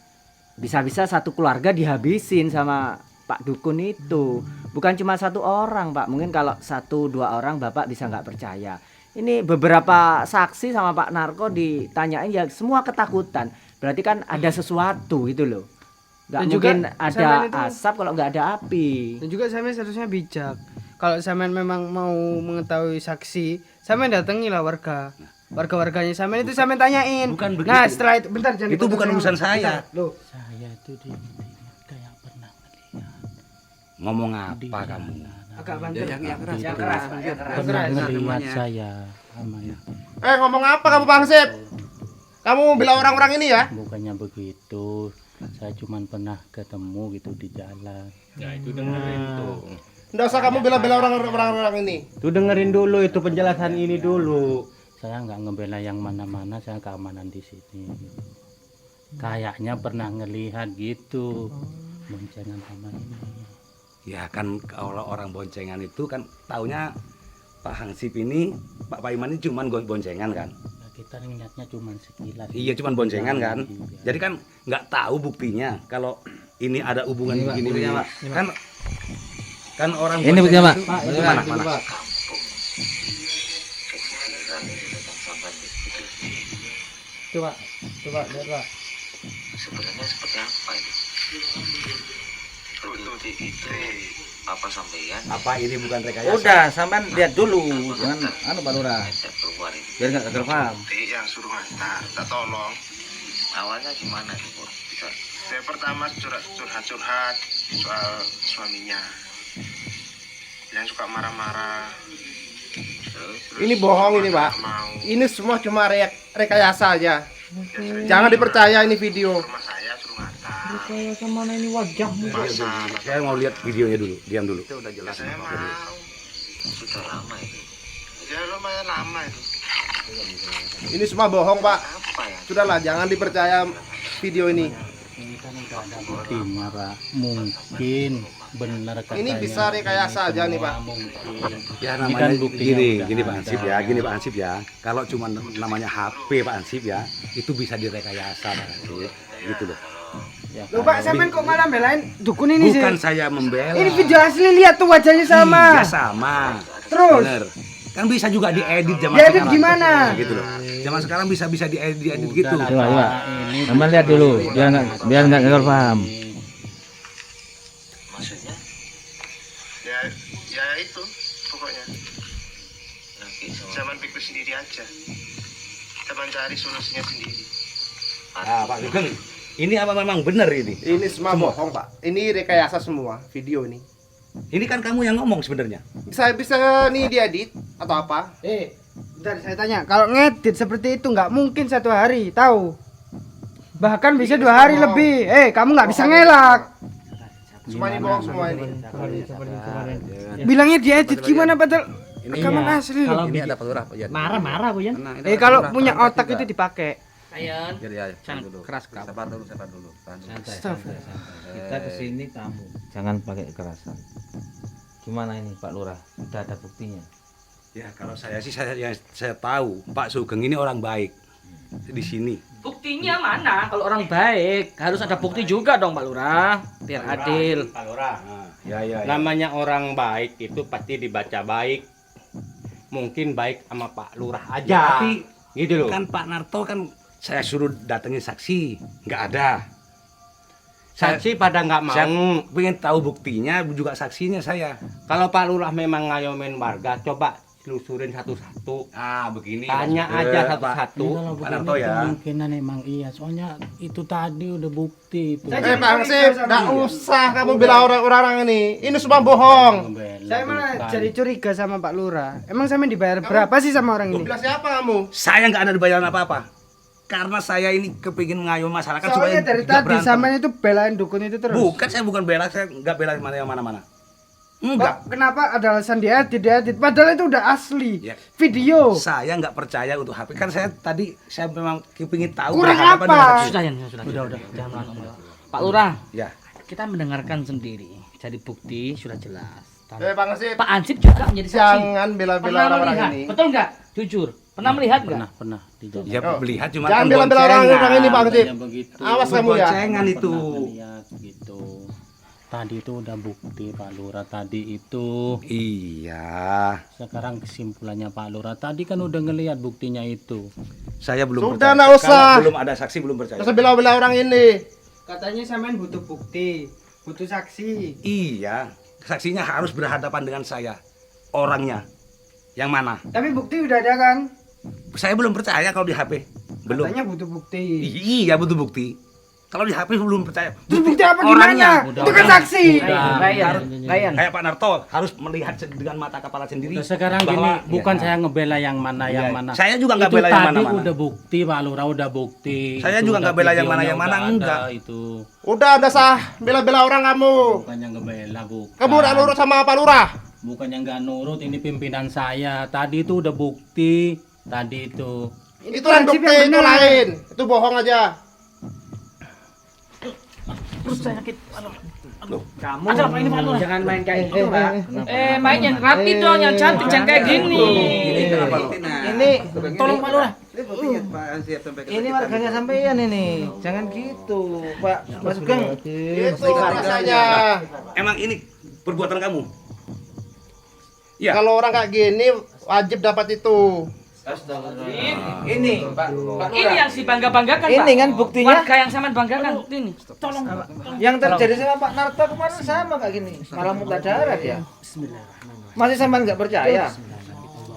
J: Bisa-bisa satu keluarga dihabisin sama Pak Dukun itu. Bukan cuma satu orang Pak. Mungkin kalau 1-2 orang Bapak bisa nggak percaya. Ini beberapa saksi sama Pak Narko ditanyain ya semua ketakutan. Berarti kan ada sesuatu gitu loh. Nggak
I: Dan
J: mungkin
I: juga
J: ada
I: Samen itu-
J: asap kalau nggak ada api.
I: Dan juga Samen seharusnya bijak. Kalau Samen memang mau mengetahui saksi, Samen datangilah warga-warganya Samen itu Samen tanyain.
B: Bukan begitu.
I: Nah setelah itu bentar jangan
B: Itu
I: dipotong
B: bukan
I: saya.
B: urusan saya.
I: Bentar, loh.
E: Saya itu diingat kayak pernah melihat
B: Ngomong apa kamu?
I: Agak banter.
J: Yang keras, yang keras.
E: pernah melihat saya sama itu.
D: Ngomong apa kamu Pak Hansip? Kamu bilang orang-orang ini ya?
E: Bukannya begitu, saya cuma pernah ketemu gitu di jalan.
F: Ya itu dengerin tuh.
D: Nggak usah kamu bela-bela orang-orang ini.
F: Tuh dengerin dulu itu penjelasan ini dulu.
E: Saya nggak ngebela yang mana-mana, saya keamanan di sini. Kayaknya pernah ngelihat gitu, boncengan sama ini.
B: Ya kan kalau orang boncengan itu kan taunya Pak Hansip ini, Pak Paiman ini cuman boncengan kan?
E: Nah, kita lihatnya cuma sekilas.
B: Iya cuman boncengan kan?
E: Iya.
B: Jadi kan nggak tahu buktinya kalau ini ada hubungan
K: Ini, Pak,
B: begini.
K: buktinya, Pak.
B: Kan orang
K: Ini buktinya, Pak.
B: boncengan itu-
K: Bagaimana?
B: mana?
I: Coba lihat Pak.
L: Sebenarnya seperti apa itu? Itu apa sampeyan?
B: Apa ini bukan rekayasa?
K: Udah, sampean lihat dulu. Jangan Pak Lurah.
L: Keluar itu.
K: Biar nggak gagal paham.
G: Yang suruh ngantar, tak tolong.
L: Awalnya gimana itu? Pur? Bisa.
G: Saya pertama curhat-curhat soal suaminya. Yang suka marah-marah.
D: Ini bohong ini Pak. Ini semua cuma rekayasa aja. Jangan dipercaya ini video.
I: Rekayasa mana ini wajahmu?
B: Saya mau lihat videonya dulu. Diam dulu.
G: Itu udah jelas. Saya mau. Sudah lama itu. Ya lumayan lama itu.
D: Ini semua bohong Pak.
L: Apa ya?
D: Sudahlah, jangan dipercaya video ini.
E: Ini kan nggak ada buktinya, Pak. Mungkin
F: benar katanya.
D: Ini bisa rekayasa aja nih, Pak.
B: Ya
F: Ini
B: namanya
F: kan buktinya
B: gini
F: udah
B: Pak Ansip
F: ada.
B: ya, gini Pak Ansip ya. Kalau cuma namanya HP Pak Ansip ya, itu bisa direkayasa Pak Ansip. Gitu loh.
I: Loh Pak, sampean kok malah belain dukun ini sih?
B: Bukan saya membela.
I: Ini video asli, lihat tuh wajahnya sama.
B: Iya sama.
I: Terus?
B: Bener. Kan bisa juga diedit zaman
I: Diedit
B: sekarang.
I: gimana?
B: Nah, gitu loh. Zaman sekarang bisa diedit gitu.
K: Coba. Sama lihat dulu, biar nggak gagal paham.
L: Maksudnya?
G: Ya itu pokoknya. Zaman pikir sendiri aja. Kita mencari solusinya sendiri.
B: Nah, Pak Sugeng, ini apa memang benar ini?
D: Ini semua bohong, Pak. Ini rekayasa semua video ini.
B: Ini kan kamu yang ngomong sebenarnya.
D: Bisa nih diedit atau apa?
I: Bentar saya tanya, kalau ngedit seperti itu nggak mungkin 1 hari, tahu? Bahkan bisa 2 hari lebih. Kamu nggak bisa ngelak.
D: Semua ini bohong semua ini.
I: Bilangnya diedit gimana padahal rekaman asli loh.
B: Ini ada Pak Lurah, Pak Yan.
E: Marah Bu Yan.
B: Nah, ini ada
I: Kalau
B: Pak Lurah,
I: punya
B: Pak
I: otak
B: juga.
I: itu dipakai.
A: Ayan.
B: Jadi ya,
A: Jangan
B: dulu.
A: keras, Kak.
B: Sabar dulu. Tahan dulu.
K: Santai. Kita kesini tamu. Jangan pakai kekerasan. Gimana ini Pak Lurah? Sudah ada buktinya?
B: Ya kalau saya sih saya tahu Pak Sugeng ini orang baik di sini.
A: Buktinya mana? Kalau orang baik harus ada bukti juga dong Pak Lurah, biar adil.
F: Pak Lurah.
B: Ya.
F: Namanya orang baik itu pasti dibaca baik. Mungkin baik sama Pak Lurah
B: Ya,
F: aja.
B: tapi
F: gitu loh.
B: kan Pak Narto kan saya suruh datengin saksi, nggak ada.
F: Saksi pada nggak
B: Saya
F: mau.
B: pengen tahu buktinya juga saksinya saya.
F: Kalau Pak Lurah memang ngayomin warga, coba telusurin satu-satu.
B: Begini.
F: Tanya
B: maksudnya,
F: aja
B: Pak.
F: satu-satu.
B: Pak Narto ya.
M: Kemungkinan emang iya, soalnya itu tadi udah bukti itu.
D: Pak Ansip, nggak usah kamu bela orang-orang ini. Ini semua bohong.
I: Saya malah jadi curiga sama Pak Lurah. Emang sampean dibayar berapa sih sama orang ini?
D: Bela siapa kamu?
B: Saya nggak ada dibayaran apa-apa. Karena saya ini kepingin ngayomi masyarakat supaya
I: Soalnya dari
B: tidak
I: tadi
B: berantem.
I: sampean itu belain dukun itu terus.
B: Bukan, saya bukan bela, saya nggak bela mana-mana. Enggak.
I: Pak, kenapa ada alasan diedit? Padahal itu udah asli.
B: Ya.
I: Video.
B: Saya nggak percaya untuk HP. Kan saya memang kepingin tahu.
I: Kurang
B: berhadapan
I: apa?
B: dengan saksi.
A: Sudah. Jangan ngomong. Pak Lurah,
B: Ya.
A: kita mendengarkan sendiri. Jadi bukti sudah jelas.
D: Pak Ansip.
A: Pak Ansip juga menjadi saksi.
D: Jangan bela-bela
A: Pernah
D: orang-orang
A: melihat?
D: ini.
A: Betul nggak? Jujur. Pernah melihat nggak?
M: Pernah dijawab.
B: Ya melihat cuma
D: Jangan
B: kan
D: bela-bela
B: boncengan.
D: orang-orang ini Pak Ansip.
M: Begitu.
D: Awas kamu ya.
B: Boncengan itu.
M: Lihat gitu. Tadi itu udah bukti Pak Lurah tadi itu.
B: Iya.
M: Sekarang kesimpulannya Pak Lurah tadi kan udah ngelihat buktinya itu.
B: Saya belum
D: Sudah,
B: percaya.
D: nggak usah.
B: Kalau belum ada saksi belum percaya.
D: Nggak usah bela-bela orang ini.
I: Katanya sampean butuh bukti, butuh saksi.
B: Iya. Saksinya harus berhadapan dengan saya. Orangnya. Yang mana?
I: Tapi bukti udah ada kan?
B: Saya belum percaya kalau di HP. Belum.
I: Katanya butuh bukti.
B: Iya butuh bukti. Kalau di HP belum percaya.
I: Terus bukti apa
B: orangnya.
I: gimana? Itu kan saksi.
A: Ryan.
B: Kayak Pak Narto harus melihat dengan mata kepala sendiri.
M: Udah sekarang
B: bahwa-
M: gini, bukan
B: Ya.
M: saya ngebela yang mana
B: Iya.
M: yang mana.
B: Saya juga nggak
M: Itu
B: bela yang
M: tadi
B: mana-mana.
M: udah bukti Pak Lurah udah bukti.
B: Saya
M: Itu
B: juga
M: udah
B: nggak bela yang mana
M: videonya
B: yang mana,
M: udah ada
B: enggak.
M: Itu
D: Udah sah bela-bela orang kamu.
M: bukannya ngebela bukan.
D: Kamu udah nurut sama Pak Lurah.
M: Bukannya nggak nurut, ini pimpinan saya. Tadi itu udah bukti. Tadi itu.
D: Itu kan bukti itu lain. Itu bohong aja.
A: Terus saya sakit.
I: Kamu
A: Ada apa ini Pak Lurah?
I: jangan main kayak gitu, Pak.
A: Main yang rapi dong, yang cantik, jangan kayak gini.
J: Ini
A: Tolong Pak Lurah.
J: ini warganya sampean ini. Jangan gitu, Pak Sugeng.
D: Itu rasanya.
B: Emang ini perbuatan kamu? Ya.
D: Kalau orang kayak gini wajib dapat itu.
J: Ini, Pak
A: Ini yang si bangga-banggakan, Pak.
J: Ini kan buktinya.
A: Warga yang sama banggakan. Ini. Tolong.
J: Yang terjadi sama Pak Narto kemarin sama kayak gini. Malah muka darat ya. Masih sampean nggak percaya?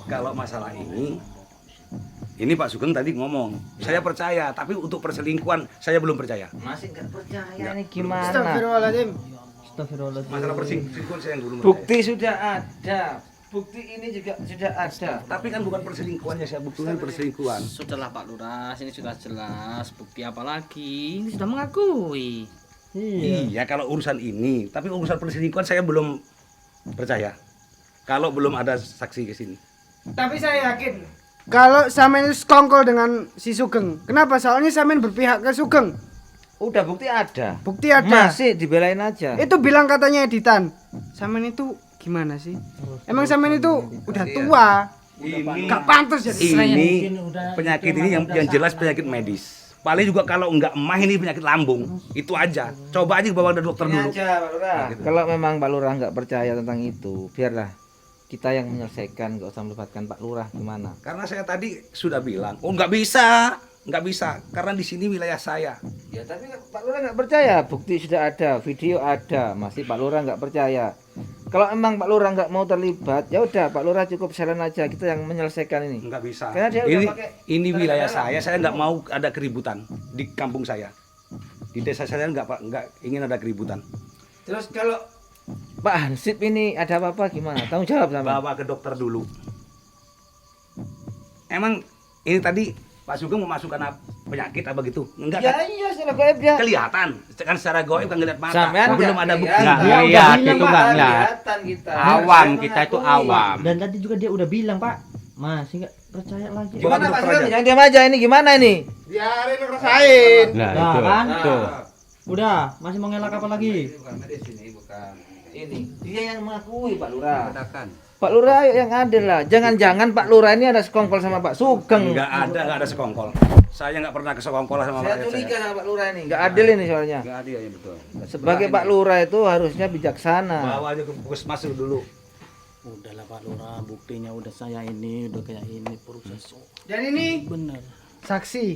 B: Kalau masalah ini Pak Sugeng tadi ngomong, saya percaya, tapi untuk perselingkuhan saya belum percaya.
J: Masih nggak percaya ini gimana?
I: Astagfirullahaladzim.
B: Masalah perselingkuhan saya yang belum percaya.
J: Bukti sudah ada. Bukti ini juga sudah ada.
B: Tapi kan bukan perselingkuhannya, saya buktikan perselingkuhan.
A: Sudahlah Pak Lurah, ini sudah jelas. Bukti apa lagi? Ini sudah mengakui.
B: Iya, kalau urusan ini, tapi urusan perselingkuhan saya belum percaya. Kalau belum ada saksi ke sini.
I: Tapi saya yakin kalau sampean sekongkol dengan si Sugeng. Kenapa? Soalnya sampean berpihak ke Sugeng.
K: Udah bukti ada.
I: Bukti ada.
K: Masih dibelain aja.
I: Itu bilang katanya editan. Sampean itu gimana sih? Emang sampean itu udah tua. Gak pantas jadi
N: Ini penyakit ini yang jelas penyakit medis. Paling juga kalau enggak emah ini penyakit lambung. Itu aja. Coba aja bawa ke dokter dulu.
K: Aja, Pak Lurah. Kalau memang Pak Lurah nggak percaya tentang itu, biarlah kita yang menyelesaikan, nggak usah melibatkan Pak Lurah gimana.
N: Karena saya tadi sudah bilang, oh nggak bisa, karena di sini wilayah saya.
K: Ya tapi Pak Lurah nggak percaya, bukti sudah ada, video ada, masih Pak Lurah nggak percaya. Kalau emang Pak Lurah nggak mau terlibat, ya udah Pak Lurah cukup saran aja, kita yang menyelesaikan ini.
N: Nggak bisa.
K: Karena dia
N: ini
K: udah pakai
N: ini wilayah saya nggak mau ada keributan di kampung saya. Di desa saya nggak ingin ada keributan.
K: Terus kalau Pak Hansip ini ada apa-apa gimana? Tanggung jawab sama.
N: Bawa ke dokter dulu. Emang ini tadi Pak Sugeng memasukkan penyakit apa gitu? Enggak
K: Ya
N: kan?
K: iya secara gaib ya.
N: Kelihatan. Kan secara gaib kan ngeliat mata.
K: Sampean
N: Belum
K: nggak
N: ada bukti.
K: lihat.
F: Nggak lihat, itu nggak lihat.
K: Kelihatan kita.
F: Awam, kita itu awam.
E: Dan tadi juga dia udah bilang, Pak, masih nggak percaya lagi.
K: Gimana Pak Sugeng? Jangan diam aja, ini gimana ini?
D: Biarin ngerasain.
F: Nah,
E: Nah,
F: itu.
E: kan?
F: Tuh.
E: Udah, masih mau ngelak apa lagi?
B: Bukan medis ini, bukan.
K: Ini dia yang mengakui Pak Lurah.
B: Katakan.
K: Pak Lurah ayo yang adil lah. Jangan-jangan Pak Lurah ini ada sekongkol sama Pak Sugeng.
N: Nggak ada sekongkol. Saya nggak pernah kesekongkol sama
K: Saya
N: rakyat
K: curiga
N: saya.
K: sama Pak Lurah ini. Nggak adil ini soalnya.
B: Enggak adil ya betul.
K: Sebagai Pak Lurah itu harusnya bijaksana.
N: Bawa aja ke puskesmas dulu.
M: Udahlah Pak Lurah, buktinya udah saya ini, udah kayak ini proses.
I: Dan ini
M: Bener.
I: saksi.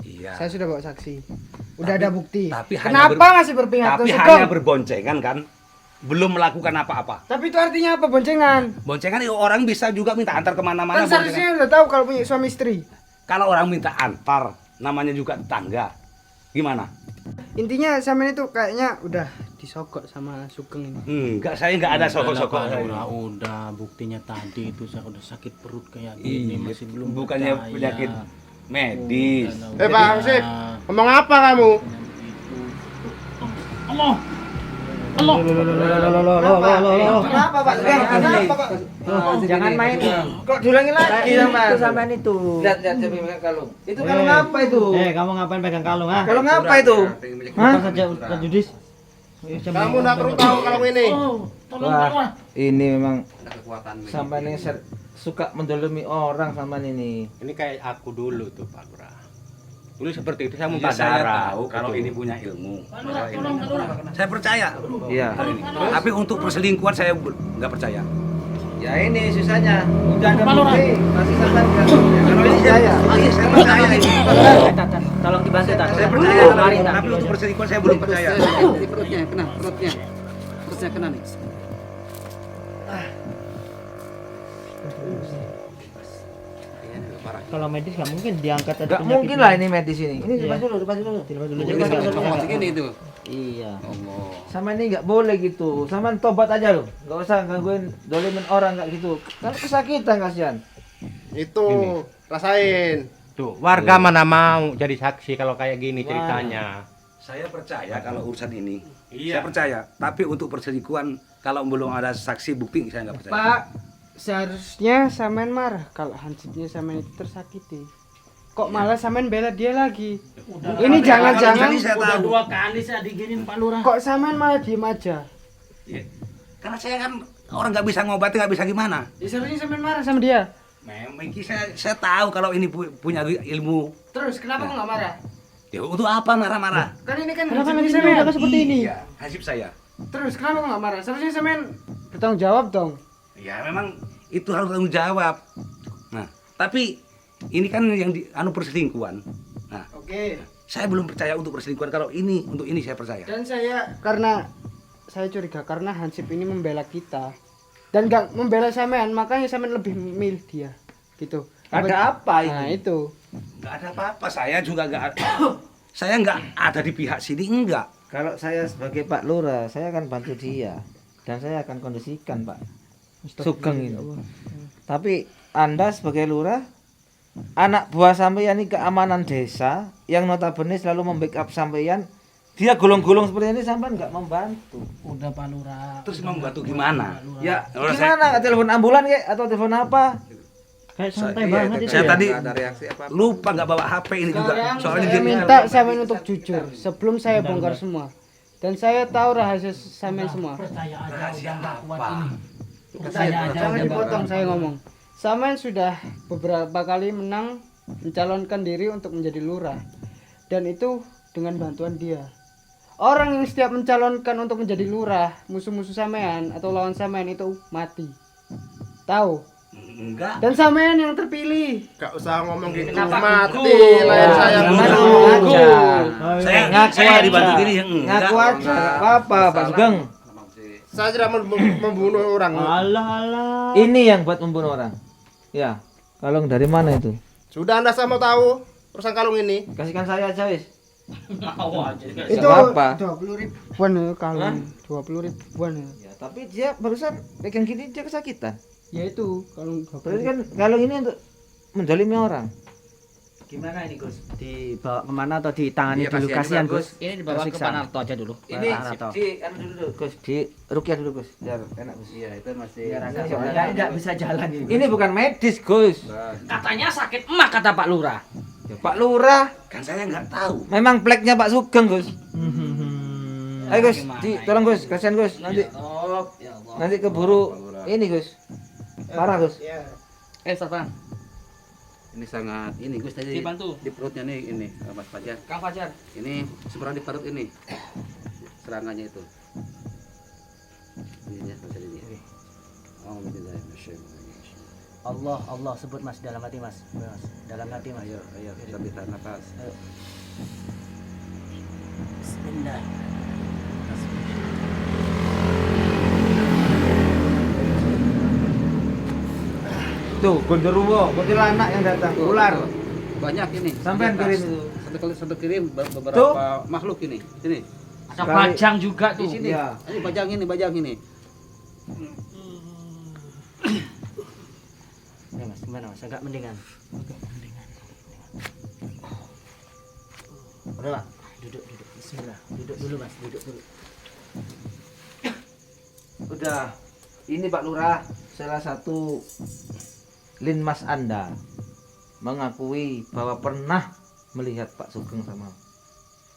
N: Iya.
I: Saya sudah bawa saksi. Udah ada bukti.
N: Tapi hanya
I: Kenapa masih berpihak
N: Tapi
I: ke
N: hanya
I: Sugeng?
N: berboncengan kan. Belum melakukan apa-apa.
I: Tapi itu artinya apa boncengan?
N: Boncengan orang bisa juga minta antar kemana-mana.
I: Kan
N: boncengan.
I: seharusnya udah tahu kalau punya suami istri.
N: Kalau orang minta antar, namanya juga tetangga. Gimana?
I: Intinya sampean itu kayaknya udah disogok sama Sugeng ini.
N: Enggak, saya enggak ada sokok-sokok.
M: Udah, buktinya tadi itu saya udah sakit perut kayak gini, masih belum
N: Bukannya
M: percaya.
N: penyakit medis.
D: Pak Hansip, ngomong apa kamu?
M: Allah.
K: Kenapa Pak Sugeng? Kenapa Pak?
J: Jangan main.
K: Kok diulangi lagi sama
J: Itu sampean itu.
K: Lihat saya pegang kalung. Itu kalung apa itu?
E: Kamu ngapain pegang kalung, ah?
K: Kalung apa itu?
E: Hah? Saja Ustaz Judis.
D: Kamu nggak perlu tahu kalau ini.
K: Wah, ini memang
B: Ada kekuatan medis.
K: sampai ini suka mendolimi orang sama ini.
F: Ini kayak aku dulu tuh Pak Lurah. Dulu seperti itu saya
N: Ya,
F: muntah
N: saya
F: darah.
N: tahu kalau
F: Betul.
N: ini punya ilmu. Masalah ini. Saya percaya.
K: Iya.
N: Tapi untuk perselingkuhan saya nggak percaya.
K: Ya ini susahnya. Udah ada bukti, masih sampai enggak.
N: Kalau ini saya percaya ini.
J: Tolong dibantu, Tat.
N: Saya percaya.
J: Mari, Tat.
N: Tapi untuk perselingkuhan saya belum percaya.
J: Di perutnya, kena perutnya. Perutnya kena nih.
E: Kalau medis nggak mungkin diangkat ada
K: Enggak
E: penyakit
K: mungkin lah ini medis ini. Ini
E: Iya.
K: dilepas dulu, dilepas dulu.
E: Dilepas dulu.
K: Dilepas dulu.
J: Segini itu.
K: Iya. Sama ini nggak boleh gitu. Sama tobat aja loh. Nggak usah gangguin, dolimin orang nggak gitu. Kan kesakitan kasihan.
D: Itu rasain.
F: Tuh, warga mana mau jadi saksi kalau kayak gini ceritanya.
N: Saya percaya kalau urusan ini.
F: Iya.
N: Saya percaya. Tapi untuk perselingkuhan kalau belum ada saksi bukti saya nggak percaya.
I: Pak, seharusnya sampean marah kalau Hansipnya sampean itu tersakiti. Kok malah sampean bela dia lagi? Ini jangan-jangan
N: Kalau saya tahu.
M: 2 kali saya diginin Pak Lurah.
I: kok sampean malah diem aja?
N: Iya. Karena saya kan orang nggak bisa ngobati, nggak bisa gimana.
I: Ya seharusnya sampean marah sama dia.
N: Memang ini saya tahu kalau ini punya ilmu.
I: Terus kenapa kok nggak marah?
N: Ya untuk apa marah-marah?
I: Kan ini kan
E: Kenapa
I: Hansipnya
E: nanti
I: sampean.
E: dia seperti ini?
N: Iya, hansip saya.
I: Terus kenapa kok nggak marah? Seharusnya sampean bertanggung jawab dong.
N: Ya memang itu harus tanggung jawab. Nah, tapi ini kan yang perselingkuhan. Nah,
I: Oke.
N: saya belum percaya untuk perselingkuhan. Kalau ini untuk ini saya percaya.
I: Dan karena saya curiga karena Hansip ini membela kita dan nggak membela sampean, makanya sampean lebih milih dia. Gitu.
K: Ada apa ini?
I: Nah, itu.
N: Nggak ada apa-apa. Saya juga nggak. Saya nggak ada di pihak sini, enggak.
K: Kalau saya sebagai Pak Lurah, saya akan bantu dia dan saya akan kondisikan Pak Sugeng ini. Tapi Anda sebagai lurah, anak buah sampeyan ini keamanan desa yang notabene selalu membackup sampeyan, dia gulung-gulung seperti ini sampean nggak membantu.
M: Udah Pak Lurah.
N: Terus membantu gimana?
K: Ya
N: Kalau
K: gimana? Telepon ambulan kayak atau telepon apa?
E: Kayak santai
N: Iya,
E: banget itu.
N: saya
E: ya?
N: tadi
K: Nggak ada reaksi apa-apa.
N: lupa nggak bawa HP ini juga.
I: Sekarang
N: Soalnya
I: saya
N: dia
I: minta sampean untuk jujur sebelum saya bongkar semua. Dan saya tahu rahasia sampean semua.
E: Percaya aja udah nggak kuat ini.
I: Jangan dipotong saya ngomong. Sampean sudah beberapa kali menang mencalonkan diri untuk menjadi lurah. Dan itu dengan bantuan dia. Orang yang setiap mencalonkan untuk menjadi lurah, musuh-musuh sampean atau lawan sampean itu mati. Tahu?
N: enggak.
I: Dan sampean yang terpilih.
D: Gak usah ngomong gitu.
A: Kenapa
D: Mati
A: gugur?
D: lain saya
J: Ngaku
D: gugur.
J: aja.
N: Saya
J: Ngaku
N: saya
J: aja.
N: dibantu gini yang enggak.
J: Ngaku aja. Nggak apa-apa, Pak Sugeng.
D: Saya tidak membunuh orang.
E: Alah.
K: Ini yang buat membunuh orang. Ya. Kalung dari mana itu?
D: Sudah Anda sama tahu urusan kalung ini?
K: Kasihkan saya aja wis.
A: Mau aja.
I: Itu
K: apa?
I: 20 ribuan ya kalung. 20 ribuan ya.
K: Ya, tapi dia barusan pegang gini dia kesakitan.
I: Ya itu kalung
K: Berarti kan kalung ini untuk menzalimi orang.
J: Gimana ini Gus? Dibawa kemana atau ditangani
K: Iya,
J: dulu?
K: kasihan
J: Kasihan
K: juga,
J: Gus.
A: Ini dibawa ke
J: Tersiksa.
A: Pak Narto aja dulu.
K: Ini
J: Pak Narto.
K: di anu dulu Gus, di rukyah dulu Gus. Biar enak Gus.
N: Iya, itu masih
J: Biar agak soalnya nggak bisa jalan ini.
K: Ini bukan medis Gus.
A: Katanya sakit emak kata Pak Lurah.
K: Ya, Pak Lurah,
N: kan saya nggak tahu.
K: memang pleknya Pak Sugeng Gus. Ayo Gus, tolong Gus, kasihan Gus. Nanti nanti keburu ini Gus. Parah Gus.
A: Stefan,
B: Ini sangat ini Gus tadi
A: dibantu.
B: di perutnya nih ini Mas Fajar.
A: Kang Fajar.
B: Ini sebenarnya di perut ini serangannya itu. Ini ya Mas ini. Oh,
J: Allah, Allah sebut Mas dalam hati Mas. Mas, dalam hati Mas.
B: ayo kita tahan nafas.
J: Ayo. Bismillah.
K: Tuh, gondoruwo, kuntilanak yang datang, ular.
B: Banyak ini.
K: Sampai
B: Di atas.
K: kirim itu.
B: Sampai kirim beberapa
K: Tuh.
B: makhluk ini. Sini.
A: Ada bajang juga
B: Di
A: tuh.
B: sini.
K: Ya.
B: Ini bajang ini.
J: Ya Mas, gimana Mas? Agak mendingan. Udah Pak, duduk. Bismillah. Duduk dulu Mas, duduk dulu.
K: Udah. Ini Pak Lurah, salah satu linmas Anda mengakui bahwa pernah melihat Pak Sugeng sama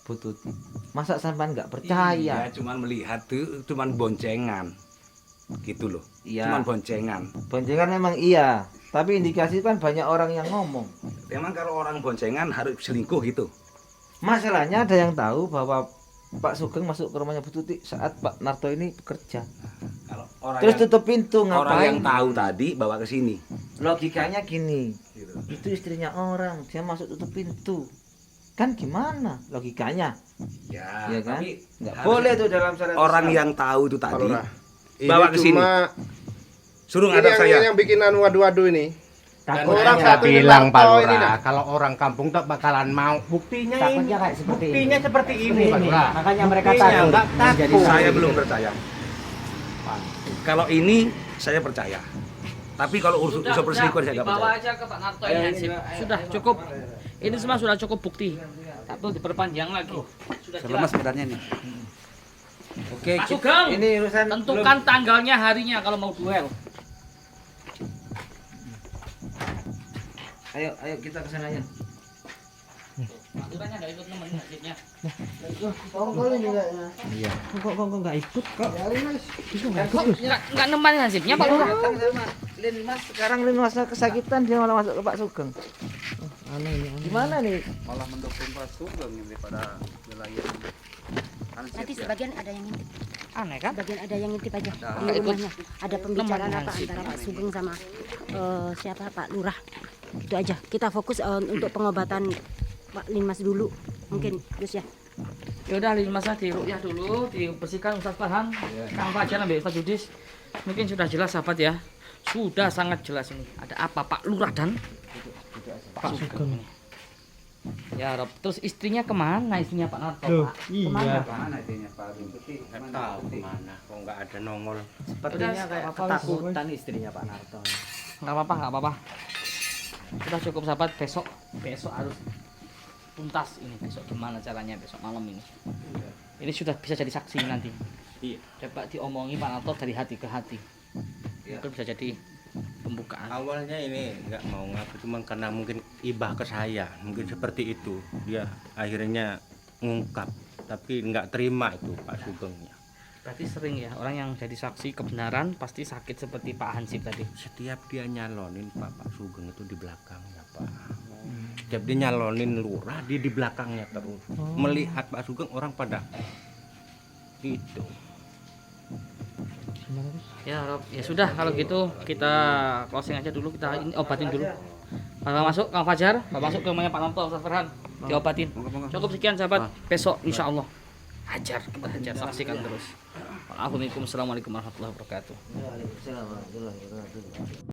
K: Bu Tuti. Masa sampean nggak percaya?
N: Iya, cuman melihat tuh cuman boncengan. Gitu loh.
K: Iya.
N: Cuman boncengan.
K: Boncengan memang iya, tapi indikasi kan banyak orang yang ngomong.
N: Memang kalau orang boncengan harus selingkuh gitu.
K: Masalahnya ada yang tahu bahwa Pak Sugeng masuk ke rumahnya Bu Tuti saat Pak Narto ini bekerja.
N: Kalau orang
K: Terus
N: yang,
K: tutup pintu
N: orang yang
K: ngapain?
N: tahu tadi bawa ke sini.
K: Logikanya gini, itu istrinya orang, dia masuk tutup pintu. Kan gimana logikanya?
N: Ya,
K: Ya kan?
N: tapi
K: Nggak
N: harus-
K: boleh tuh dalam syariat
N: orang
K: Islam.
N: yang tahu itu tadi
D: Lurah.
N: bawa
D: Ini
N: ke sini.
D: cuma
N: Suruh
D: ini
N: ngadap
D: yang,
N: saya.
D: ini yang bikin anu wadu-wadu ini.
I: Takutnya
D: Orang satu ini
F: bilang Pak
D: Narto ini
F: Lurah,
D: dah.
F: kalau orang kampung tak bakalan mau. Buktinya ini.
J: Takutnya kayak seperti ini.
F: Buktinya seperti ini, Pak Lurah.
J: Makanya mereka
F: Buktinya
J: takut.
F: nggak
J: Menjadi
F: takut.
N: Saya belum percaya. Kalau ini saya percaya. Tapi kalau urusan perselingkuhan saya nggak
A: dibawa
N: percaya.
A: aja ke Pak Narto ini Hansip. Sudah cukup. Ini semua sudah cukup bukti. Tak perlu diperpanjang lagi. Sudah
B: Selamat
A: jelas.
B: sebenarnya nih.
K: Oke,
A: Pak Sugeng,
K: ini urusan
A: tentukan tanggalnya, harinya kalau mau duel.
K: Ayo kita ke sananya.
A: Aturannya nggak ikut nemenin Hansipnya.
K: Iya.
E: Kok nggak ikut? Kok
A: Kok nggak nemenin Hansipnya Pak Lurah?
K: Datang sama Linmas, sekarang Linmasnya kesakitan dia malah masuk ke Pak Sugeng.
E: aneh ini?
K: Gimana nih?
B: Malah mendukung Pak Sugeng ini pada wilayah Hansip
C: Nanti
B: ya.
C: sebagian ada yang ngintip.
A: Aneh kan?
C: Sebagian ada yang ngintip aja
B: Nah,
C: di
A: ikut.
C: rumahnya. Ada pembicaraan
A: Nemenin
C: apa
A: Hansip.
C: antara Pak Sugeng sama siapa Pak Lurah. Itu aja. Kita fokus untuk pengobatan Pak Linmas dulu. Mungkin Gus ya.
A: Ya udah Linmasnya diruqyah dulu, dibersihkan Ustaz Farhan, Kang Fajar ambil Ustaz Judis. Mungkin sudah jelas sahabat ya. Sudah sangat jelas ini. Ada apa Pak Lurah dan Pak Sugeng. Ya Rob, terus istrinya kemana? Istrinya Pak Narto,
E: Loh,
A: Pak?
E: iya.
A: Kemana?
B: Mana istrinya Pak Tuti?
F: Nggak tahu kemana, kok nggak ada nongol.
J: Sepertinya
A: Udah,
J: kayak
A: apa-apa,
J: ketakutan istrinya Pak Narto.
A: Nggak apa-apa. Sudah cukup sahabat, besok harus tuntas ini. Besok gimana caranya besok malam ini? Ini sudah bisa jadi saksi nanti.
N: Iya.
A: Coba diomongi Pak Narto dari hati ke hati. Itu bisa jadi pembukaan.
F: Awalnya ini nggak mau ngaku, cuma karena mungkin ibah ke saya, mungkin seperti itu. Dia akhirnya ngungkap, tapi nggak terima itu Pak Sugengnya.
A: Berarti sering ya orang yang jadi saksi kebenaran pasti sakit seperti Pak Hansip tadi.
F: Setiap dia nyalonin Pak Sugeng itu di belakangnya Pak. Setiap dia nyalonin lurah, dia di belakangnya terus. Melihat Pak Sugeng orang pada gitu.
A: Ya Rob, ya sudah kalau gitu kita closing aja dulu, kita ini obatin dulu. Kalau masuk Kang Fajar, masuk ke rumahnya Pak Nonto, Ustaz Farhan, diobatin. Cukup sekian sahabat, besok insya Allah hajar, kita hajar, saksikan terus. Assalamualaikum warahmatullahi wabarakatuh.